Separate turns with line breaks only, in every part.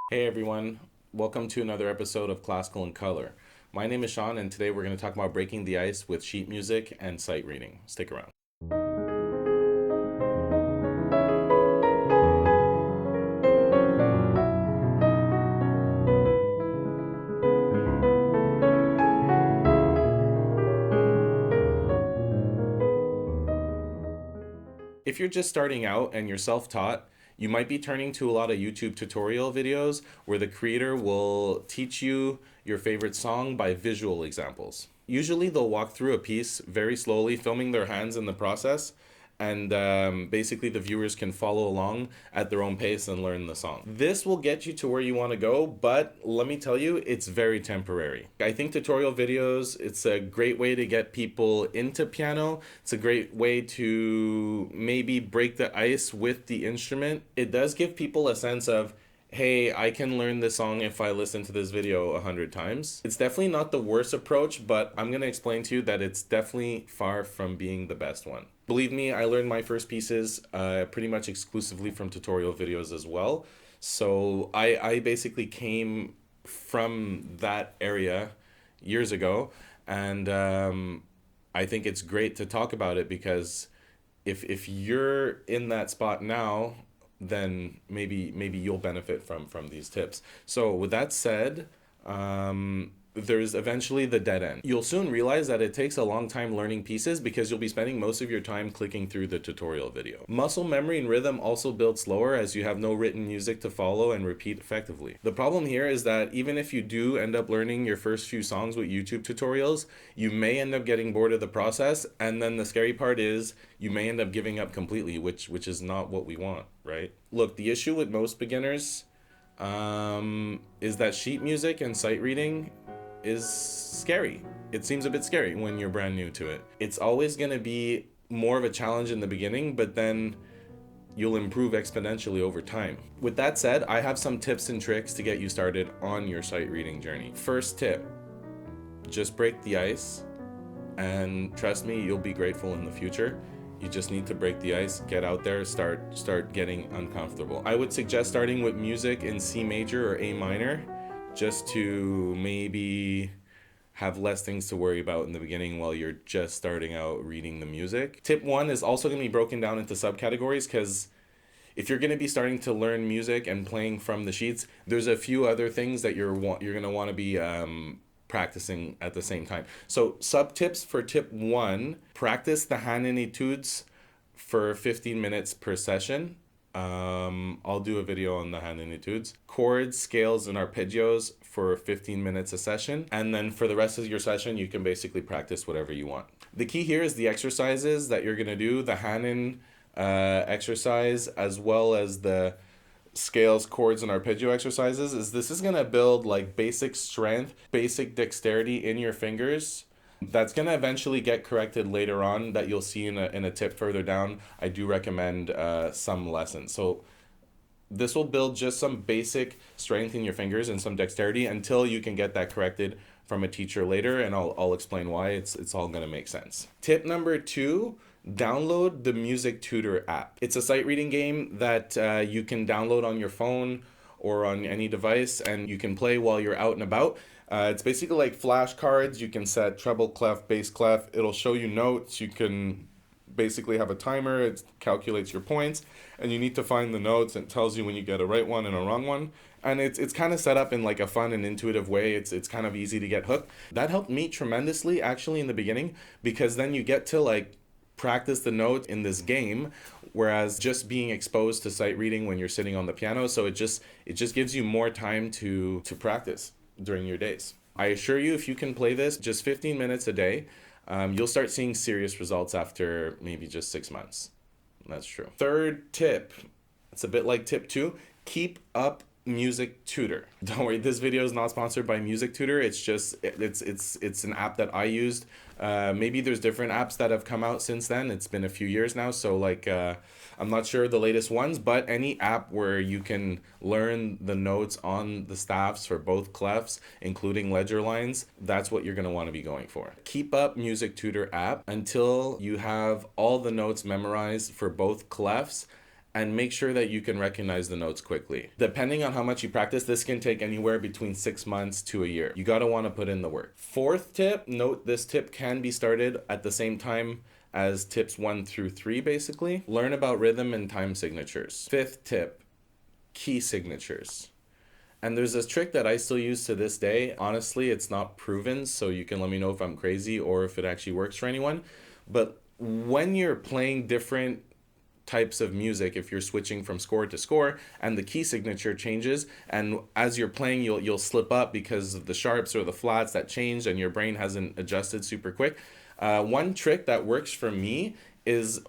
Hey everyone, welcome to another episode of Classical in Color. My name is Sean, and today we're going to talk about breaking the ice with sheet music and sight reading. Stick around. If you're just starting out and you're self taught, you might be turning to a lot of YouTube tutorial videos where the creator will teach you your favorite song by visual examples. Usually, they'll walk through a piece very slowly, filming their hands in the process, and basically the viewers can follow along at their own pace and learn the song. This will get you to where you want to go, but let me tell you, it's very temporary. I think tutorial videos, it's a great way to get people into piano. It's a great way to maybe break the ice with the instrument. It does give people a sense of, hey, I can learn this song if I listen to this video 100 times. It's definitely not the worst approach, but I'm going to explain to you that it's definitely far from being the best one. Believe me, I learned my first pieces pretty much exclusively from tutorial videos as well. So I basically came from that area years ago, and I think it's great to talk about it because if you're in that spot now, then maybe you'll benefit from these tips. So with that said, there's eventually the dead end. You'll soon realize that it takes a long time learning pieces because you'll be spending most of your time clicking through the tutorial video. Muscle memory and rhythm also build slower as you have no written music to follow and repeat effectively. The problem here is that even if you do end up learning your first few songs with YouTube tutorials, you may end up getting bored of the process, and then the scary part is you may end up giving up completely, which is not what we want, right? Look, the issue with most beginners is that sheet music and sight reading is scary. It seems a bit scary when you're brand new to it. It's always going to be more of a challenge in the beginning, but then you'll improve exponentially over time. With that said, I have some tips and tricks to get you started on your sight reading journey. First tip, just break the ice, and trust me, you'll be grateful in the future. You just need to break the ice, get out there, start getting uncomfortable. I would suggest starting with music in C major or A minor, just to maybe have less things to worry about in the beginning while you're just starting out reading the music. Tip one is also going to be broken down into subcategories because if you're going to be starting to learn music and playing from the sheets, there's a few other things that you're going to want to be practicing at the same time. So sub tips for tip one: practice the hand etudes for 15 minutes per session. I'll do a video on the hand etudes. Chords, scales, and arpeggios for 15 minutes a session. And then for the rest of your session, you can basically practice whatever you want. The key here is the exercises that you're going to do, the hand exercise, as well as the scales, chords, and arpeggio exercises. This is going to build like basic strength, basic dexterity in your fingers. That's going to eventually get corrected later on, that you'll see in a tip further down. I do recommend some lessons. So this will build just some basic strength in your fingers and some dexterity until you can get that corrected from a teacher later, and I'll explain why. It's all going to make sense. Tip number two: download the Music Tutor app. It's a sight reading game that you can download on your phone or on any device, and you can play while you're out and about. It's basically like flashcards. You can set treble clef, bass clef. It'll show you notes. You can basically have a timer. It calculates your points, and you need to find the notes. It tells you when you get a right one and a wrong one. And it's kind of set up in like a fun and intuitive way. It's kind of easy to get hooked. That helped me tremendously actually in the beginning, because then you get to like practice the note in this game, whereas just being exposed to sight reading when you're sitting on the piano, so it just gives you more time to practice during your days. I assure you, if you can play this just 15 minutes a day, you'll start seeing serious results after maybe just 6 months. That's true. Third tip, it's a bit like tip two: keep up Music Tutor. Don't worry, this video is not sponsored by Music Tutor. It's just it's an app that I used. Maybe there's different apps that have come out since then. It's been a few years now, so like I'm not sure the latest ones, but any app where you can learn the notes on the staffs for both clefs, including ledger lines, that's what you're going to want to be going for. Keep up Music Tutor app until you have all the notes memorized for both clefs, and make sure that you can recognize the notes quickly. Depending on how much you practice, this can take anywhere between 6 months to a year. You gotta wanna put in the work. Fourth tip, note this tip can be started at the same time as tips 1 through 3 basically. Learn about rhythm and time signatures. Fifth tip, key signatures. And there's this trick that I still use to this day. Honestly, it's not proven, so you can let me know if I'm crazy or if it actually works for anyone. But when you're playing different types of music, if you're switching from score to score and the key signature changes, and as you're playing you'll slip up because of the sharps or the flats that changed and your brain hasn't adjusted super quick. One trick that works for me is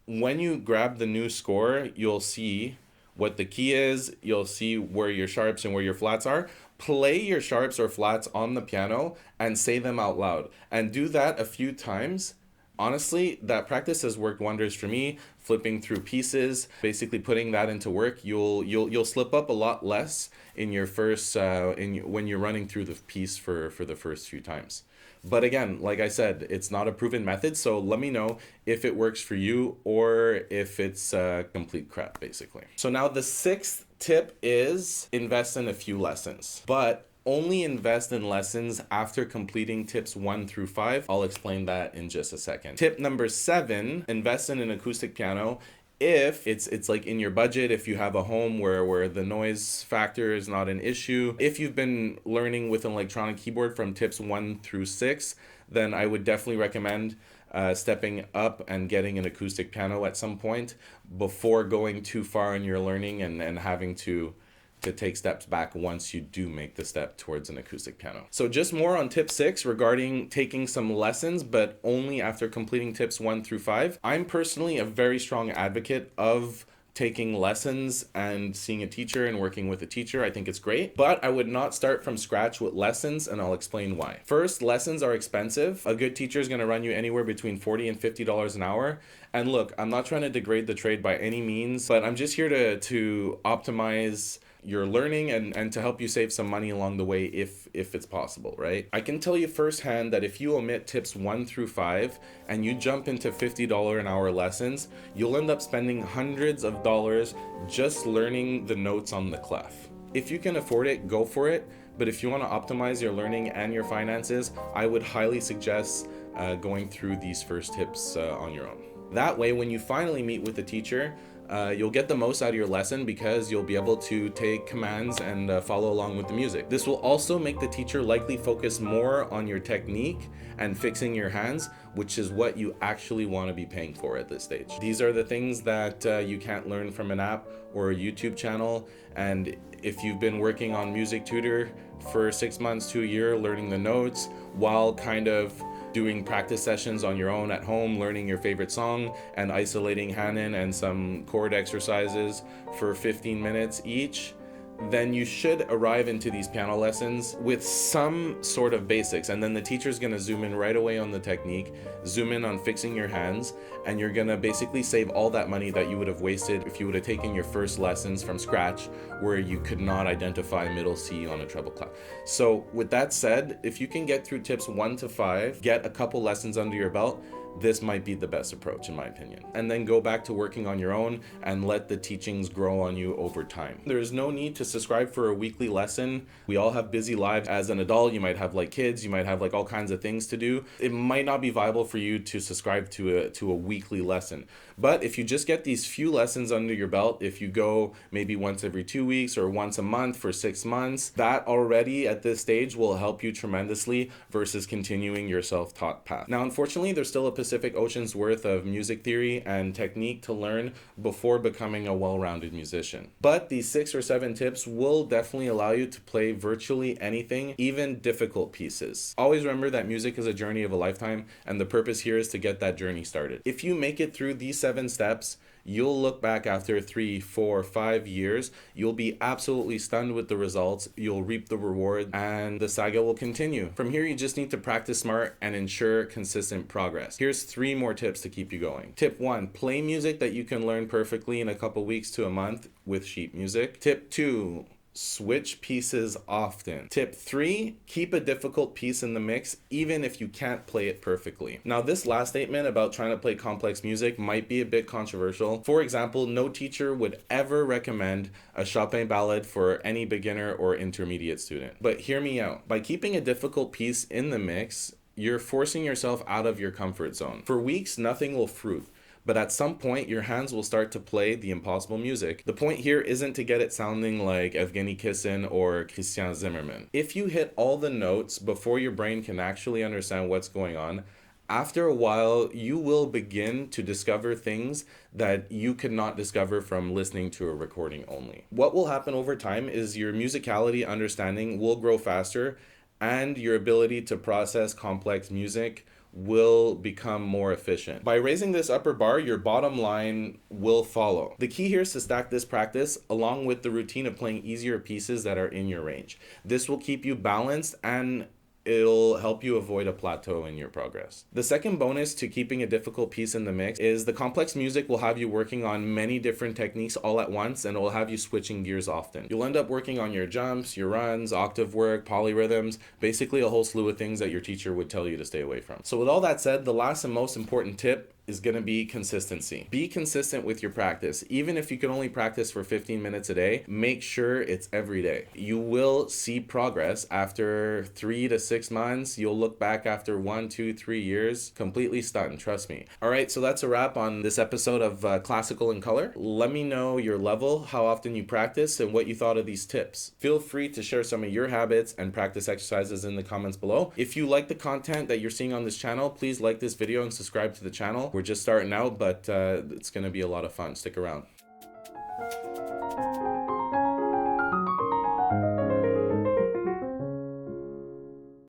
when you grab the new score, you'll see what the key is, you'll see where your sharps and where your flats are. Play your sharps or flats on the piano and say them out loud, and do that a few times. Honestly, that practice has worked wonders for me. Flipping through pieces, basically putting that into work, you'll slip up a lot less in your first when you're running through the piece for the first few times. But again, like I said, it's not a proven method, so let me know if it works for you or if it's complete crap, basically. So now the sixth tip is invest in a few lessons, but only invest in lessons after completing tips 1 through 5. I'll explain that in just a second. Tip number 7, invest in an acoustic piano. If it's like in your budget, if you have a home where the noise factor is not an issue. If you've been learning with an electronic keyboard from tips 1 through 6, then I would definitely recommend stepping up and getting an acoustic piano at some point before going too far in your learning and having to take steps back once you do make the step towards an acoustic piano. So just more on tip 6 regarding taking some lessons, but only after completing tips 1 through 5. I'm personally a very strong advocate of taking lessons and seeing a teacher and working with a teacher. I think it's great, but I would not start from scratch with lessons, and I'll explain why. First, lessons are expensive. A good teacher is going to run you anywhere between $40 and $50 an hour. And look, I'm not trying to degrade the trade by any means, but I'm just here to optimize your learning and to help you save some money along the way if it's possible, right? I can tell you firsthand that if you omit tips 1 through 5 and you jump into $50 an hour lessons, you'll end up spending hundreds of dollars just learning the notes on the clef. If you can afford it, go for it. But if you want to optimize your learning and your finances, I would highly suggest going through these first tips on your own. That way, when you finally meet with the teacher, you'll get the most out of your lesson because you'll be able to take commands and follow along with the music. This will also make the teacher likely focus more on your technique and fixing your hands, which is what you actually want to be paying for at this stage. These are the things that you can't learn from an app or a YouTube channel. And if you've been working on Music Tutor for 6 months to a year, learning the notes while kind of doing practice sessions on your own at home, learning your favorite song and isolating Hanon and some chord exercises for 15 minutes each, then you should arrive into these piano lessons with some sort of basics. And then the teacher's gonna zoom in right away on the technique, zoom in on fixing your hands, and you're gonna basically save all that money that you would have wasted if you would have taken your first lessons from scratch where you could not identify middle C on a treble clef. So with that said, if you can get through tips 1 to 5, get a couple lessons under your belt, this might be the best approach in my opinion. And then go back to working on your own and let the teachings grow on you over time. There's no need to subscribe for a weekly lesson. We all have busy lives. As an adult, you might have like kids, you might have like all kinds of things to do. It might not be viable for you to subscribe to a weekly lesson. But if you just get these few lessons under your belt, if you go maybe once every 2 weeks or once a month for 6 months, that already at this stage will help you tremendously versus continuing your self-taught path. Now, unfortunately, there's still a Pacific Ocean's worth of music theory and technique to learn before becoming a well-rounded musician. But these 6 or 7 tips will definitely allow you to play virtually anything, even difficult pieces. Always remember that music is a journey of a lifetime, and the purpose here is to get that journey started. If you make it through these 7 steps, you'll look back after 3, 4, 5 years. You'll be absolutely stunned with the results. You'll reap the reward, and the saga will continue. From here, you just need to practice smart and ensure consistent progress. Here's 3 more tips to keep you going. Tip 1, play music that you can learn perfectly in a couple weeks to a month with sheet music. Tip 2, Switch pieces often. Tip 3, keep a difficult piece in the mix even if you can't play it perfectly. Now, this last statement about trying to play complex music might be a bit controversial. For example, no teacher would ever recommend a Chopin ballad for any beginner or intermediate student. But hear me out. By keeping a difficult piece in the mix, you're forcing yourself out of your comfort zone. For weeks, nothing will fruit. But at some point, your hands will start to play the impossible music. The point here isn't to get it sounding like Evgeny Kissin or Christian Zimmerman. If you hit all the notes before your brain can actually understand what's going on, after a while, you will begin to discover things that you could not discover from listening to a recording only. What will happen over time is your musicality understanding will grow faster, and your ability to process complex music will become more efficient. By raising this upper bar, your bottom line will follow. The key here is to stack this practice along with the routine of playing easier pieces that are in your range. This will keep you balanced and it'll help you avoid a plateau in your progress. The second bonus to keeping a difficult piece in the mix is the complex music will have you working on many different techniques all at once, and it will have you switching gears often. You'll end up working on your jumps, your runs, octave work, polyrhythms, basically a whole slew of things that your teacher would tell you to stay away from. So with all that said, the last and most important tip is going to be consistency. Be consistent with your practice. Even if you can only practice for 15 minutes a day, make sure it's every day. You will see progress after 3 to 6 months. You'll look back after 1, 2, 3 years completely stunned, trust me. All right, so that's a wrap on this episode of Classical in Color. Let me know your level, how often you practice, and what you thought of these tips. Feel free to share some of your habits and practice exercises in the comments below. If you like the content that you're seeing on this channel, please like this video and subscribe to the channel. We're just starting out, but it's going to be a lot of fun. Stick around.